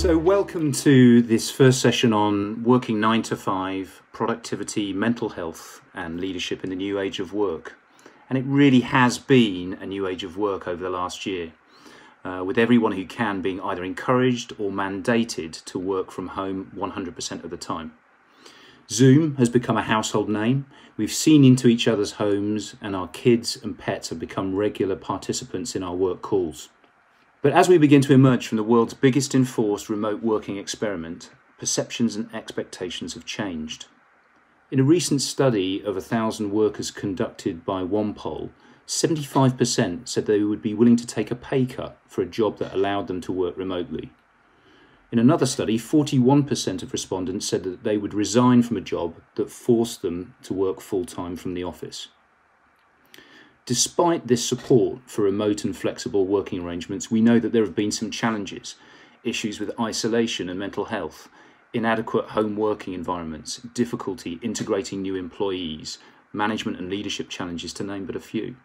So welcome to this first session on working 9 to 5, productivity, mental health and leadership in the new age of work. And it really has been a new age of work over the last year, with everyone who can being either encouraged or mandated to work from home 100% of the time. Zoom has become a household name. We've seen into each other's homes and our kids and pets have become regular participants in our work calls. But as we begin to emerge from the world's biggest enforced remote working experiment, perceptions and expectations have changed. In a recent study of 1,000 workers conducted by OnePoll, 75% said they would be willing to take a pay cut for a job that allowed them to work remotely. In another study, 41% of respondents said that they would resign from a job that forced them to work full-time from the office. Despite this support for remote and flexible working arrangements, we know that there have been some challenges, issues with isolation and mental health, inadequate home working environments, difficulty integrating new employees, management and leadership challenges, to name but a few.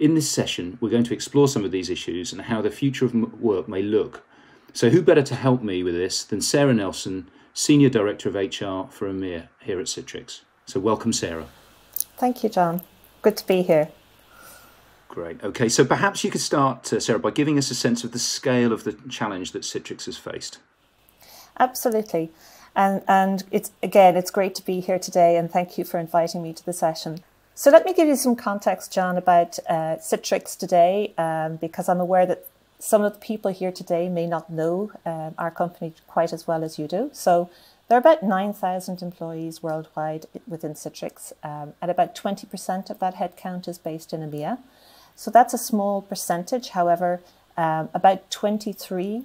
In this session, we're going to explore some of these issues and how the future of work may look. So who better to help me with this than Sarah Nelson, Senior Director of HR for Amir here at Citrix. So welcome, Sarah. Thank you, John. Good to be here. Great. Okay, so perhaps you could start, Sarah, by giving us a sense of the scale of the challenge that Citrix has faced. Absolutely. And it's great to be here today, and thank you for inviting me to the session. So let me give you some context, John, about Citrix today, because I'm aware that some of the people here today may not know our company quite as well as you do. So there are about 9,000 employees worldwide within Citrix, and about 20% of that headcount is based in EMEA. So that's a small percentage. However, about 23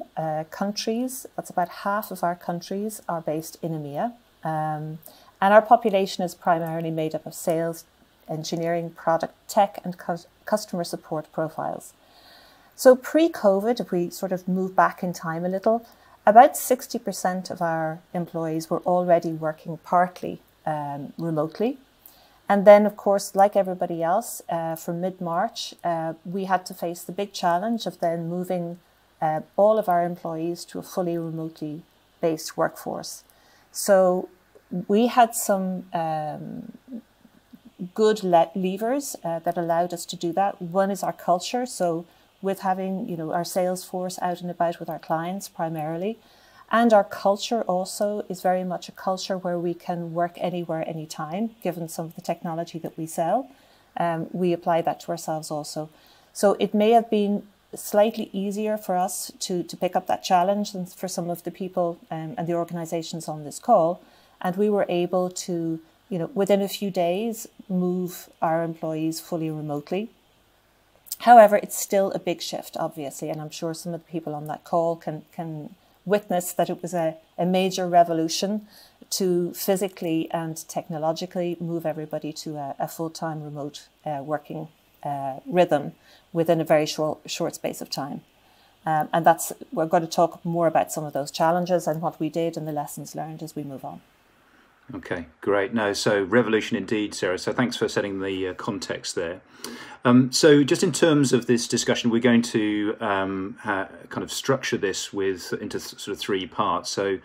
countries, that's about half of our countries, are based in EMEA. And our population is primarily made up of sales, engineering, product, tech, and customer support profiles. So pre-COVID, if we sort of move back in time a little, about 60% of our employees were already working partly remotely. And then, of course, like everybody else, from mid-March, we had to face the big challenge of then moving all of our employees to a fully remotely based workforce. So we had some good levers that allowed us to do that. One is our culture. So with having, our sales force out and about with our clients primarily. And our culture also is very much a culture where we can work anywhere, anytime, given some of the technology that we sell. We apply that to ourselves also. So it may have been slightly easier for us to pick up that challenge than for some of the people and the organizations on this call. And we were able to, within a few days, move our employees fully remotely. However, it's still a big shift, obviously, and I'm sure some of the people on that call can witness that it was a major revolution to physically and technologically move everybody to a full-time remote working rhythm within a very short space of time. And we're going to talk more about some of those challenges and what we did and the lessons learned as we move on. Okay, great. No, so revolution indeed, Sarah. So thanks for setting the context there. So just in terms of this discussion, we're going to kind of structure this into sort of three parts. So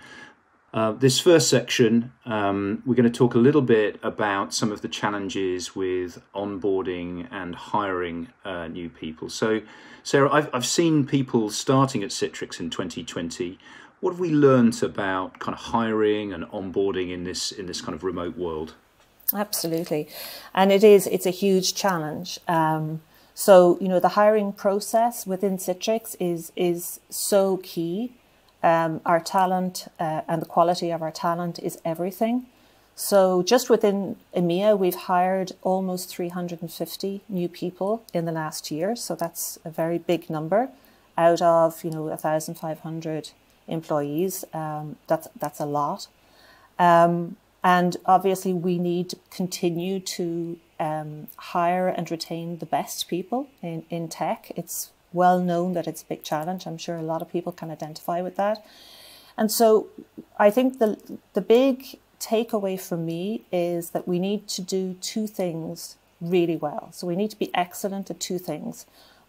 this first section, we're going to talk a little bit about some of the challenges with onboarding and hiring new people. So Sarah, I've seen people starting at Citrix in 2020. What have we learned about kind of hiring and onboarding in this kind of remote world? Absolutely. And it's a huge challenge. So, the hiring process within Citrix is so key. Our talent and the quality of our talent is everything. So just within EMEA, we've hired almost 350 new people in the last year. So that's a very big number out of, 1,500 employees. That's a lot. And obviously we need to continue to hire and retain the best people in tech. It's well known that it's a big challenge. I'm sure a lot of people can identify with that. And so I think the big takeaway for me is that we need to do two things really well. So we need to be excellent at two things.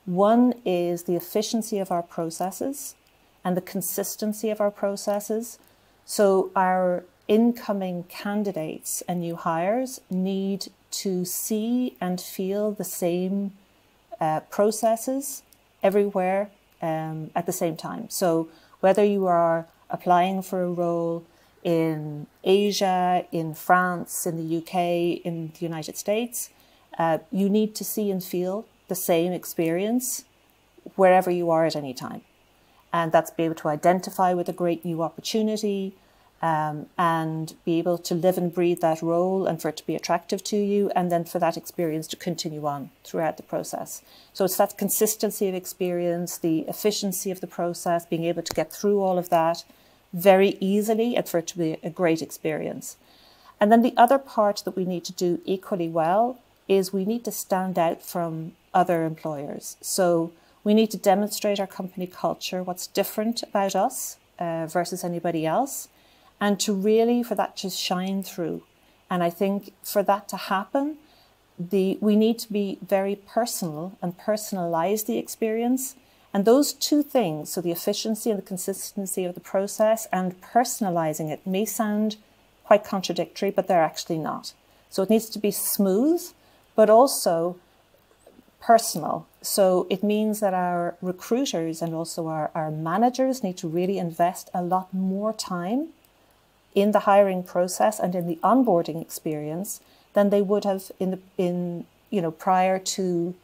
One is the efficiency of our processes and the consistency of our processes. So our incoming candidates and new hires need to see and feel the same processes everywhere at the same time. So whether you are applying for a role in Asia, in France, in the UK, in the United States, you need to see and feel the same experience wherever you are at any time. And that's be able to identify with a great new opportunity, and be able to live and breathe that role and for it to be attractive to you, and then for that experience to continue on throughout the process. So it's that consistency of experience, the efficiency of the process, being able to get through all of that very easily and for it to be a great experience. And then the other part that we need to do equally well is we need to stand out from other employers. So we need to demonstrate our company culture, what's different about us versus anybody else, and to really, for that to shine through. And I think for that to happen, we need to be very personal and personalize the experience. And those two things, so the efficiency and the consistency of the process and personalizing it, may sound quite contradictory, but they're actually not. So it needs to be smooth, but also personal. So it means that our recruiters and also our managers need to really invest a lot more time in the hiring process and in the onboarding experience than they would have prior to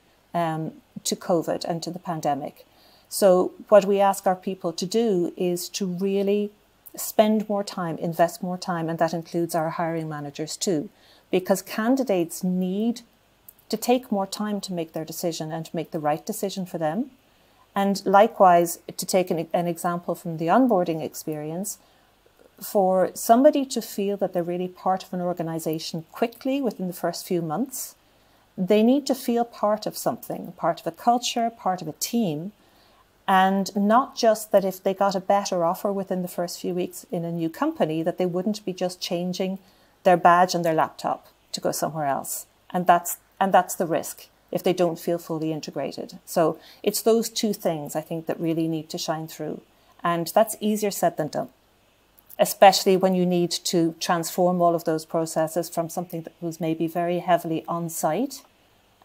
COVID and to the pandemic. So what we ask our people to do is to really spend more time, invest more time, and that includes our hiring managers too, because candidates need to take more time to make their decision and to make the right decision for them. And likewise, to take an example from the onboarding experience, for somebody to feel that they're really part of an organization quickly within the first few months, they need to feel part of something, part of a culture, part of a team, and not just that if they got a better offer within the first few weeks in a new company, that they wouldn't be just changing their badge and their laptop to go somewhere else. And that's the risk if they don't feel fully integrated. So it's those two things, I think, that really need to shine through. And that's easier said than done, especially when you need to transform all of those processes from something that was maybe very heavily on-site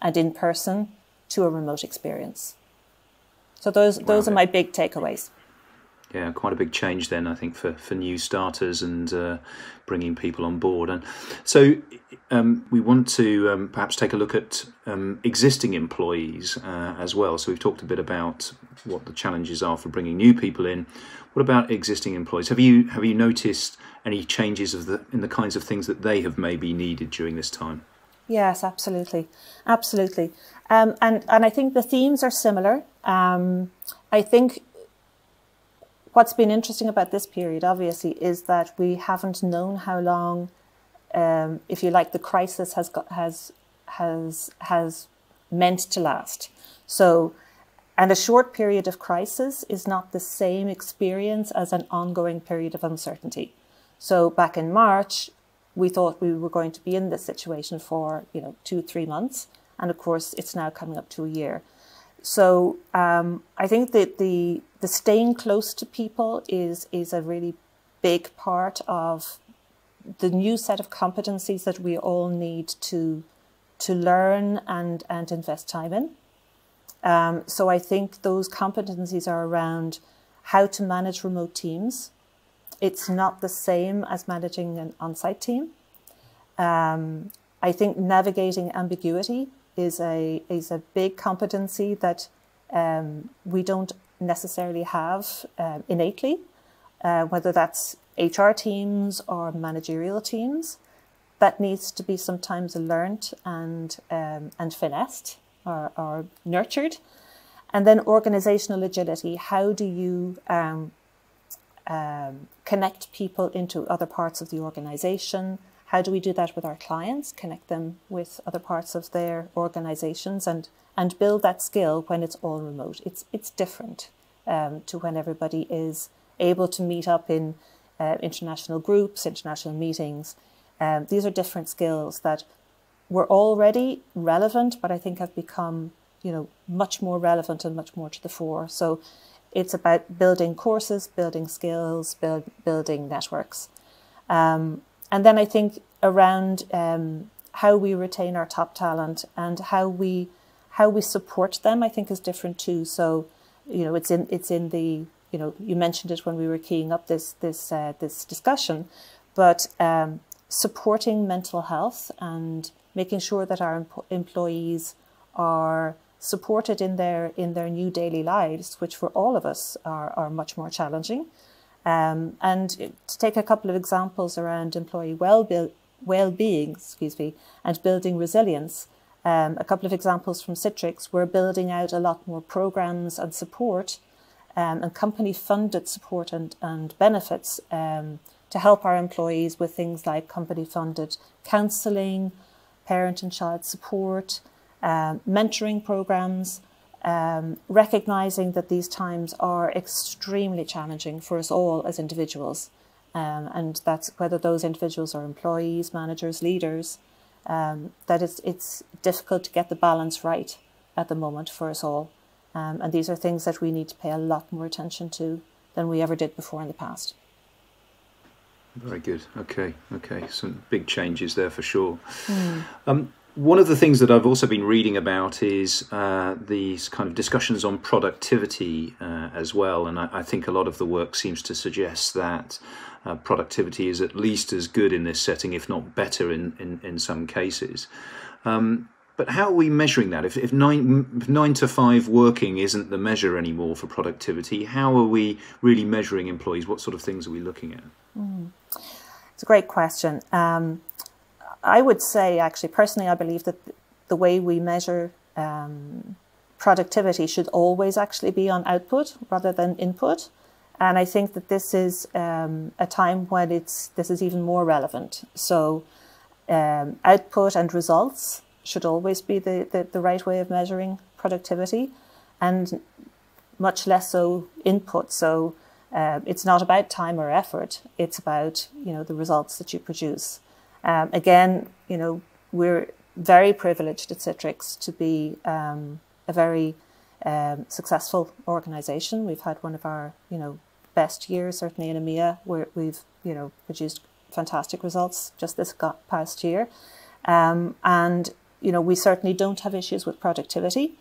and in person to a remote experience. So those are my big takeaways. Yeah, quite a big change then, I think, for new starters and bringing people on board. And so we want to perhaps take a look at existing employees as well. So we've talked a bit about what the challenges are for bringing new people in. What about existing employees? Have you noticed any changes in the kinds of things that they have maybe needed during this time? Yes, absolutely. And I think the themes are similar. I think what's been interesting about this period, obviously, is that we haven't known how long, if you like, the crisis has meant to last. So, and a short period of crisis is not the same experience as an ongoing period of uncertainty. So back in March, we thought we were going to be in this situation for 2-3 months, and of course, it's now coming up to a year. So I think that the staying close to people is a really big part of the new set of competencies that we all need to learn and invest time in. So I think those competencies are around how to manage remote teams. It's not the same as managing an on-site team. I think navigating ambiguity is a big competency that we don't necessarily have innately, whether that's HR teams or managerial teams. That needs to be sometimes learnt and finessed or nurtured. And then organizational agility. How do you connect people into other parts of the organization? How do we do that with our clients, connect them with other parts of their organizations and build that skill when it's all remote? It's different to when everybody is able to meet up in international groups, international meetings. These are different skills that were already relevant, but I think have become, much more relevant and much more to the fore. So It's about building courses, building skills, building networks. And then I think around how we retain our top talent and how we support them, I think is different too. So, it's in the, you mentioned it when we were keying up this discussion, but supporting mental health and making sure that our employees are supported in their new daily lives, which for all of us are much more challenging. And to take a couple of examples around employee well-being, and building resilience. A couple of examples from Citrix, we're building out a lot more programs and support and company-funded support and benefits to help our employees with things like company-funded counselling, parent and child support, mentoring programs, recognising that these times are extremely challenging for us all as individuals. And that's whether those individuals are employees, managers, leaders, that it's difficult to get the balance right at the moment for us all. And these are things that we need to pay a lot more attention to than we ever did before in the past. Very good. Okay. Some big changes there for sure. One of the things that I've also been reading about is these kind of discussions on productivity as well. And I think a lot of the work seems to suggest that productivity is at least as good in this setting, if not better in some cases. But how are we measuring that? If 9 to 5 working isn't the measure anymore for productivity, how are we really measuring employees? What sort of things are we looking at? It's a great question. I would say, actually, personally, I believe that the way we measure productivity should always actually be on output rather than input. And I think that this is a time when this is even more relevant. So output and results should always be the right way of measuring productivity, and much less so input. So it's not about time or effort. It's about, the results that you produce. Again, we're very privileged at Citrix to be a very successful organisation. We've had one of our, best years, certainly in EMEA, where we've, produced fantastic results just this past year. And, we certainly don't have issues with productivity.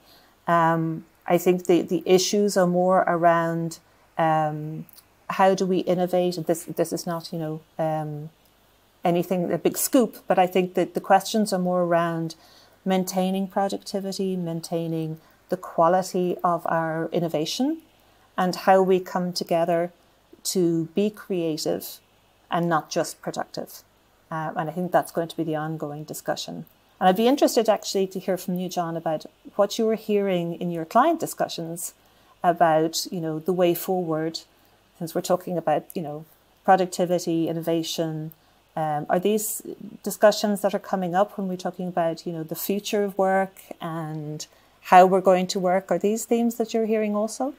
I think the issues are more around how do we innovate? This is not, anything, a big scoop, but I think that the questions are more around maintaining productivity, maintaining the quality of our innovation, and how we come together to be creative and not just productive. And I think that's going to be the ongoing discussion. And I'd be interested actually to hear from you, John, about what you were hearing in your client discussions about, the way forward, since we're talking about, productivity, innovation. Are these discussions that are coming up when we're talking about, the future of work and how we're going to work? Are these themes that you're hearing also?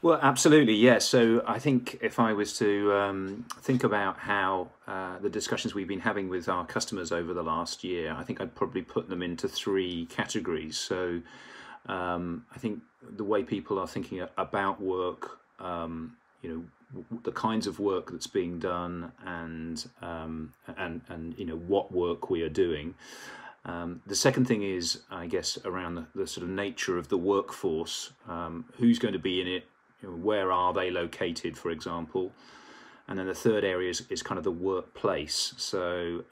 Well, absolutely, yes. So I think if I was to think about how the discussions we've been having with our customers over the last year, I think I'd probably put them into 3 categories. So I think the way people are thinking about work, the kinds of work that's being done, and what work we are doing. The second thing is, I guess, around the sort of nature of the workforce. Who's going to be in it? Where are they located, for example? And then the third area is kind of the workplace. So,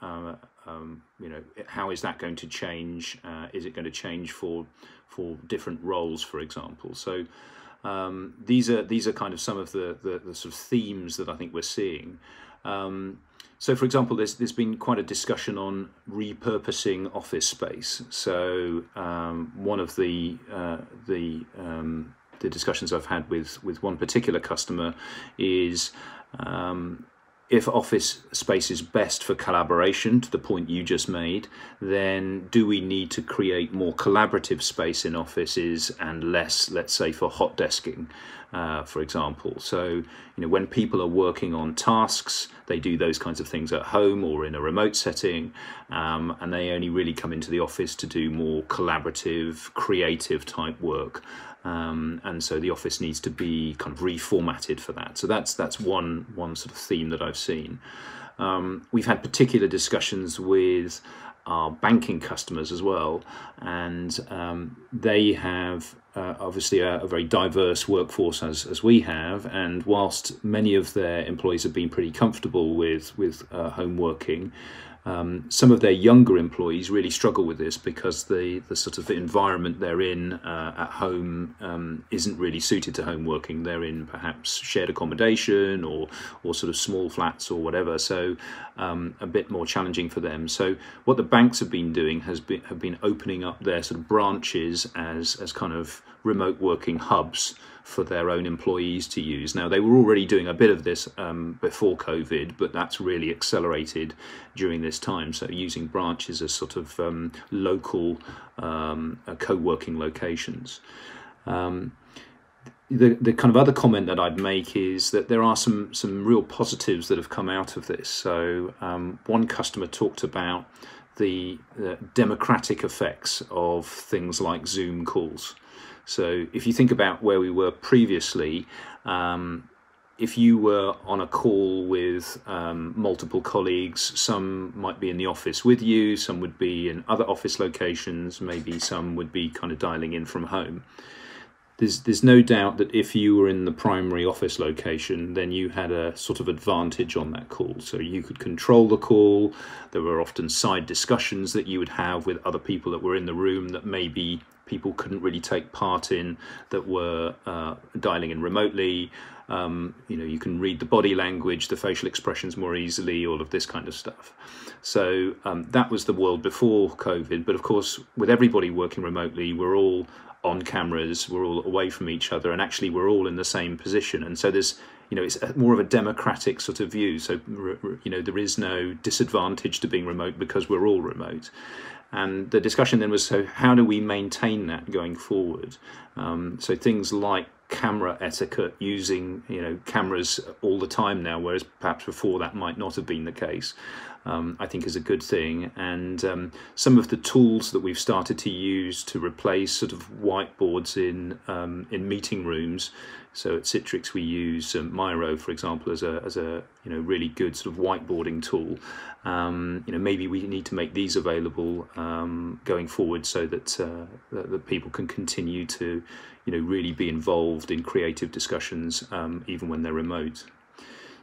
how is that going to change? Is it going to change for different roles, for example? So these are kind of some of the sort of themes that I think we're seeing. So, for example, there's been quite a discussion on repurposing office space. So one of the discussions I've had with one particular customer is if office space is best for collaboration, to the point you just made, then do we need to create more collaborative space in offices and less, let's say, for hot desking, for example? So, when people are working on tasks, they do those kinds of things at home or in a remote setting, and they only really come into the office to do more collaborative, creative type work. and so the office needs to be kind of reformatted for that. So that's one sort of theme that I've seen. We've had particular discussions with our banking customers as well, and they have obviously a very diverse workforce as we have, and whilst many of their employees have been pretty comfortable with home working, some of their younger employees really struggle with this because the sort of environment they're in at home isn't really suited to home working. They're in perhaps shared accommodation or sort of small flats or whatever, so a bit more challenging for them. So what the banks have been doing have been opening up their sort of branches as kind of remote working hubs for their own employees to use. Now, they were already doing a bit of this before COVID, but that's really accelerated during this time. So using branches as sort of local co-working locations. The kind of other comment that I'd make is that there are some real positives that have come out of this. So one customer talked about the democratic effects of things like Zoom calls. So if you think about where we were previously, if you were on a call with multiple colleagues, some might be in the office with you, some would be in other office locations, maybe some would be kind of dialing in from home. There's no doubt that if you were in the primary office location, then you had a sort of advantage on that call. So you could control the call. There were often side discussions that you would have with other people that were in the room that maybe people couldn't really take part in, that were dialing in remotely. You can read the body language, the facial expressions more easily, all of this kind of stuff. So that was the world before COVID. But of course, with everybody working remotely, we're all on cameras, we're all away from each other, and actually we're all in the same position. And so there's, it's more of a democratic sort of view. So, there is no disadvantage to being remote because we're all remote. And the discussion then was, so how do we maintain that going forward? So things like camera etiquette, using cameras all the time now, whereas perhaps before that might not have been the case, I think is a good thing. And some of the tools that we've started to use to replace sort of whiteboards in meeting rooms. So at Citrix we use Miro, for example, as a really good sort of whiteboarding tool. Maybe we need to make these available going forward so that people can continue to really be involved in creative discussions even when they're remote.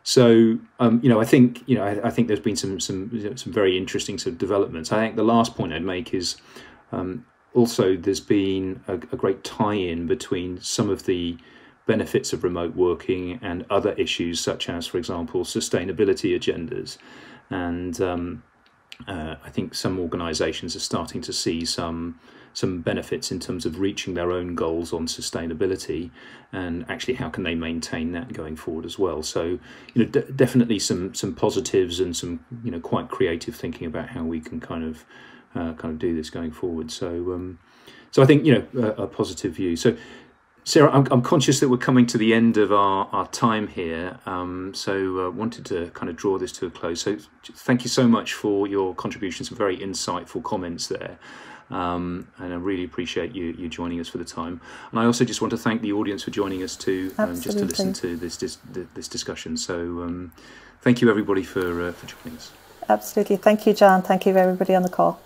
So I think there's been some very interesting sort of developments. I think the last point I'd make is also there's been a great tie-in between some of the benefits of remote working and other issues such as, for example, sustainability agendas. And I think some organisations are starting to see some benefits in terms of reaching their own goals on sustainability, and actually how can they maintain that going forward as well. So definitely some positives and some quite creative thinking about how we can kind of do this going forward. So I think a positive view. So Sarah, I'm conscious that we're coming to the end of our time here, so wanted to kind of draw this to a close. So thank you so much for your contributions, some very insightful comments there, and I really appreciate you joining us for the time. And I also just want to thank the audience for joining us too, just to listen to this discussion. So thank you everybody for joining us. Absolutely. Thank you, John. Thank you everybody on the call.